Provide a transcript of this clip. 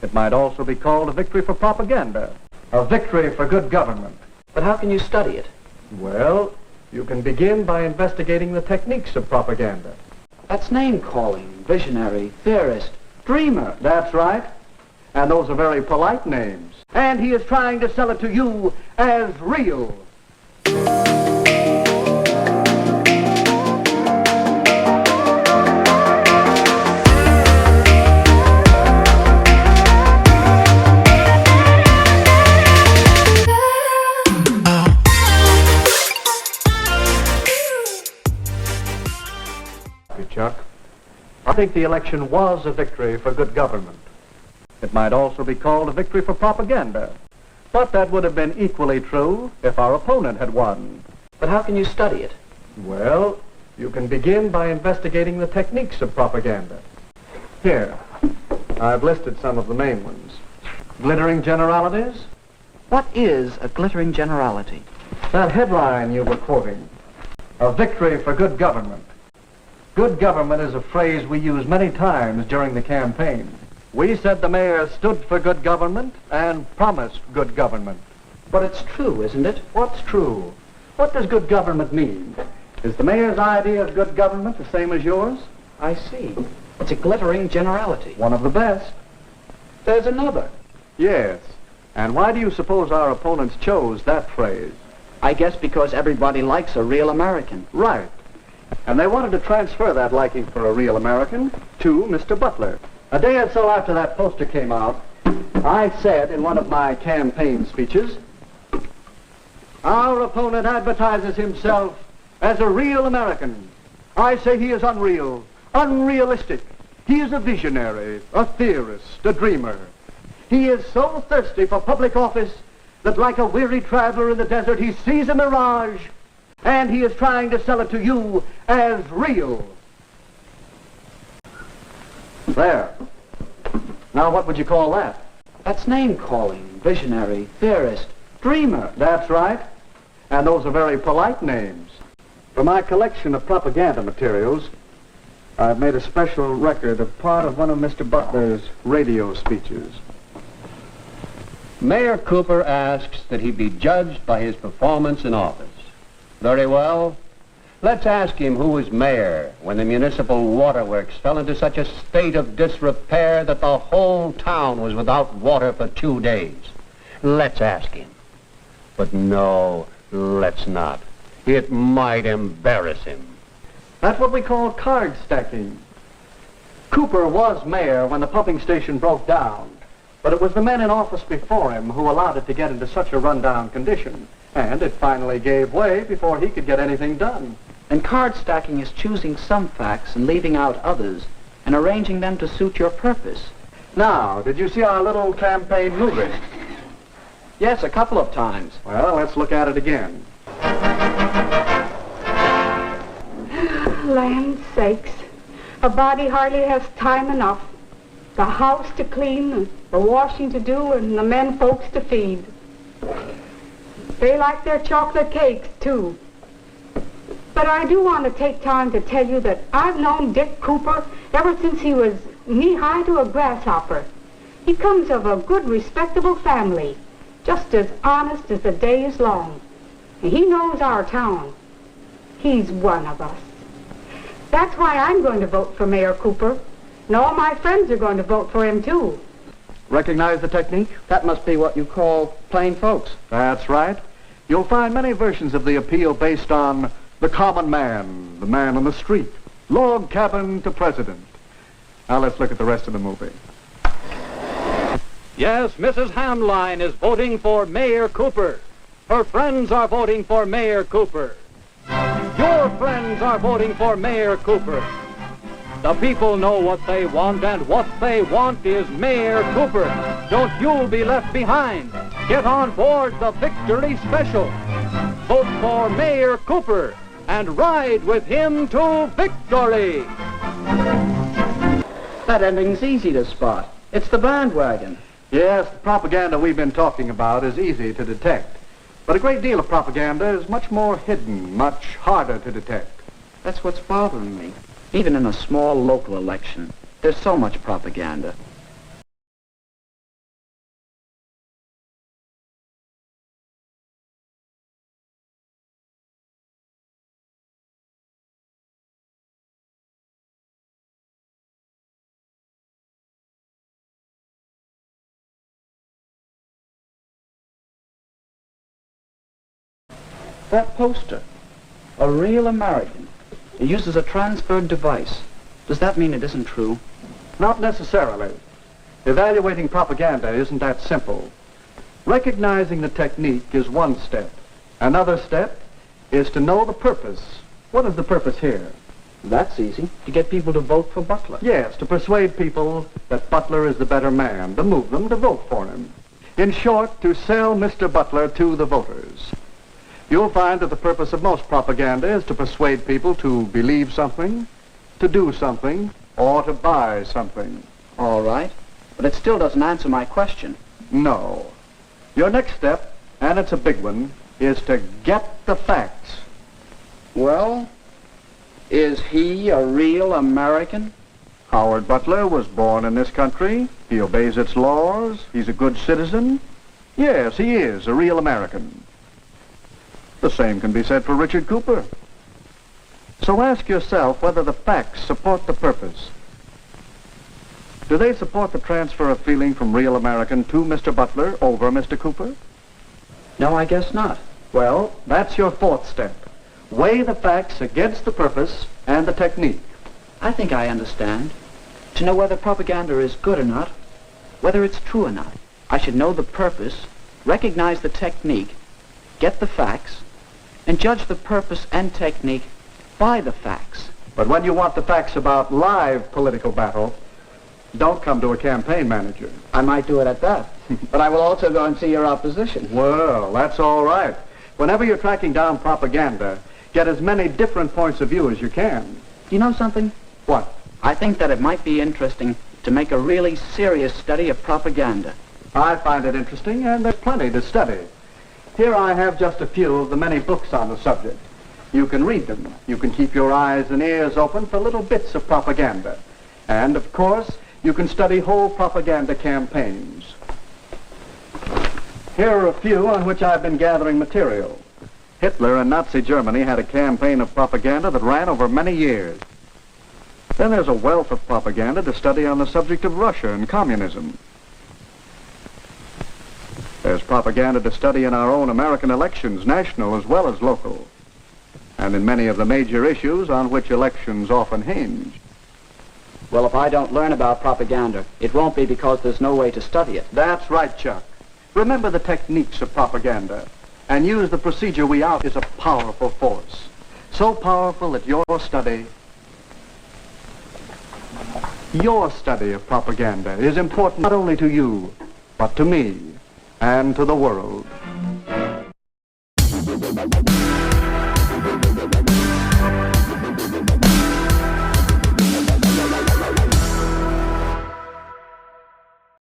It might also be called a victory for propaganda, a victory for good government. But how can you study it? Well, you can begin by investigating the techniques of propaganda. That's name-calling, visionary, theorist, dreamer. That's right. And those are very polite names. And he is trying to sell it to you as real. Chuck, I think the election was a victory for good government. It might also be called a victory for propaganda. But that would have been equally true if our opponent had won. But how can you study it? Well, you can begin by investigating the techniques of propaganda. Here, I've listed some of the main ones. Glittering generalities? What is a glittering generality? That headline you were quoting. A victory for good government. Good government is a phrase we use many times during the campaign. We said the mayor stood for good government and promised good government. But it's true, isn't it? What's true? What does good government mean? Is the mayor's idea of good government the same as yours? I see. It's a glittering generality. One of the best. There's another. Yes. And why do you suppose our opponents chose that phrase? I guess because everybody likes a real American. Right. And they wanted to transfer that liking for a real American to Mr. Butler. A day or so after that poster came out, I said in one of my campaign speeches, our opponent advertises himself as a real American. I say he is unreal, unrealistic. He is a visionary, a theorist, a dreamer. He is so thirsty for public office that like a weary traveler in the desert, he sees a mirage, and he is trying to sell it to you as real. There. Now what would you call that? That's name-calling, visionary, theorist, dreamer. That's right. And those are very polite names. For my collection of propaganda materials, I've made a special record of part of one of Mr. Butler's radio speeches. Mayor Cooper asks that he be judged by his performance in office. Very well. Let's ask him who was mayor when the municipal waterworks fell into such a state of disrepair that the whole town was without water for 2 days. Let's ask him. But no, let's not. It might embarrass him. That's what we call card stacking. Cooper was mayor when the pumping station broke down, but it was the men in office before him who allowed it to get into such a rundown condition. And it finally gave way before he could get anything done. And card stacking is choosing some facts and leaving out others and arranging them to suit your purpose. Now, did you see our little campaign movie? Yes, a couple of times. Well, let's look at it again. Land sakes, a body hardly has time enough. The house to clean, and the washing to do, and the men folks to feed. They like their chocolate cakes, too. But I do want to take time to tell you that I've known Dick Cooper ever since he was knee-high to a grasshopper. He comes of a good, respectable family, just as honest as the day is long. And he knows our town. He's one of us. That's why I'm going to vote for Mayor Cooper. And all my friends are going to vote for him, too. Recognize the technique? That must be what you call plain folks. That's right. You'll find many versions of the appeal based on the common man, the man on the street, log cabin to president. Now let's look at the rest of the movie. Yes, Mrs. Hamline is voting for Mayor Cooper. Her friends are voting for Mayor Cooper. Your friends are voting for Mayor Cooper. The people know what they want, and what they want is Mayor Cooper. Don't you be left behind. Get on board the Victory Special. Vote for Mayor Cooper and ride with him to victory. That ending's easy to spot. It's the bandwagon. Yes, the propaganda we've been talking about is easy to detect. But a great deal of propaganda is much more hidden, much harder to detect. That's what's bothering me. Even in a small local election, there's so much propaganda. That poster. A real American. It uses a transferred device. Does that mean it isn't true? Not necessarily. Evaluating propaganda isn't that simple. Recognizing the technique is one step. Another step is to know the purpose. What is the purpose here? That's easy. To get people to vote for Butler. Yes, to persuade people that Butler is the better man, to move them to vote for him. In short, to sell Mr. Butler to the voters. You'll find that the purpose of most propaganda is to persuade people to believe something, to do something, or to buy something. All right. But it still doesn't answer my question. No. Your next step, and it's a big one, is to get the facts. Well, is he a real American? Howard Butler was born in this country. He obeys its laws. He's a good citizen. Yes, he is a real American. The same can be said for Richard Cooper. So ask yourself whether the facts support the purpose. Do they support the transfer of feeling from real American to Mr. Butler over Mr. Cooper? No, I guess not. Well, that's your fourth step. Weigh the facts against the purpose and the technique. I think I understand. To know whether propaganda is good or not, whether it's true or not, I should know the purpose, recognize the technique, get the facts, and judge the purpose and technique by the facts. But when you want the facts about live political battle, don't come to a campaign manager. I might do it at that. But I will also go and see your opposition. Well, that's all right. Whenever you're tracking down propaganda, get as many different points of view as you can. You know something? What? I think that it might be interesting to make a really serious study of propaganda. I find it interesting, and there's plenty to study. Here I have just a few of the many books on the subject. You can read them. You can keep your eyes and ears open for little bits of propaganda. And, of course, you can study whole propaganda campaigns. Here are a few on which I've been gathering material. Hitler and Nazi Germany had a campaign of propaganda that ran over many years. Then there's a wealth of propaganda to study on the subject of Russia and communism. There's propaganda to study in our own American elections, national as well as local, and in many of the major issues on which elections often hinge. Well, if I don't learn about propaganda, it won't be because there's no way to study it. That's right, Chuck. Remember the techniques of propaganda, and use the procedure we out is a powerful force. So powerful that your study of propaganda is important not only to you, but to me and to the world.